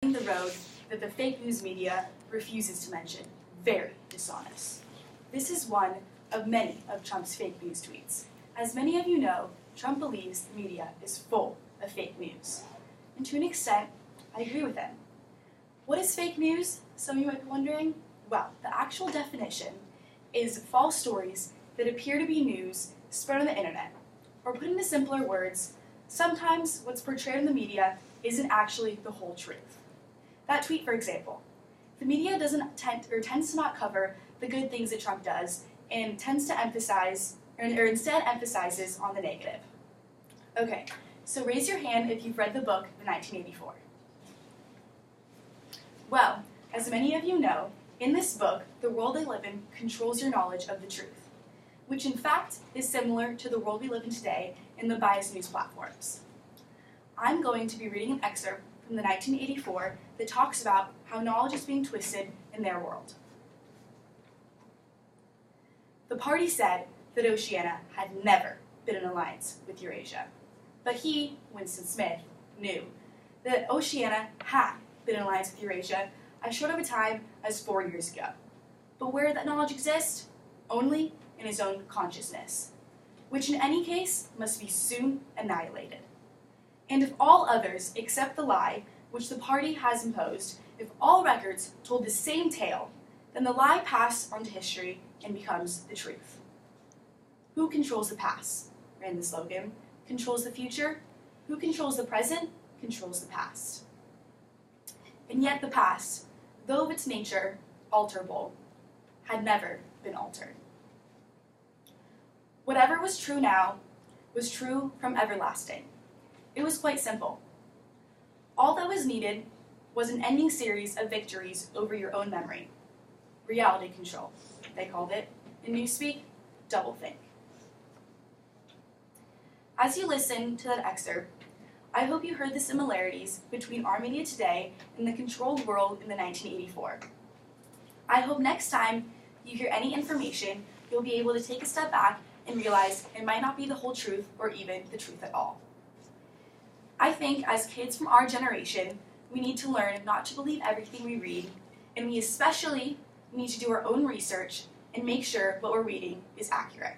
the road that the fake news media refuses to mention. Very dishonest. This is one of many of Trump's fake news tweets. As many of you know, Trump believes the media is full of fake news. And to an extent, I agree with him. What is fake news? Some of you might be wondering. Well, the actual definition is false stories that appear to be news spread on the internet. Or put into simpler words, sometimes what's portrayed in the media isn't actually the whole truth. That tweet, for example, the media tends to not cover the good things that Trump does and tends to emphasize, or instead emphasizes on the negative. Okay, so raise your hand if you've read the book, The 1984. Well, as many of you know, in this book, the world they live in controls your knowledge of the truth, which in fact is similar to the world we live in today in the biased news platforms. I'm going to be reading an excerpt from the 1984 that talks about how knowledge is being twisted in their world. The party said that Oceania had never been in alliance with Eurasia, but he, Winston Smith, knew that Oceania had been in alliance with Eurasia as short of a time as 4 years ago. But where did that knowledge exist? Only in his own consciousness, which in any case must be soon annihilated. And if all others accept the lie which the party has imposed, if all records told the same tale, then the lie passes on to history and becomes the truth. Who controls the past? Ran the slogan. Controls the future? Who controls the present? Controls the past. And yet the past, though of its nature alterable, had never been altered. Whatever was true now was true from everlasting. It was quite simple. All that was needed was an ending series of victories over your own memory. Reality control, they called it. In newspeak, doublethink. As you listen to that excerpt, I hope you heard the similarities between our media today and the controlled world in the 1984. I hope next time you hear any information, you'll be able to take a step back and realize it might not be the whole truth or even the truth at all. I think as kids from our generation, we need to learn not to believe everything we read, and we especially need to do our own research and make sure what we're reading is accurate.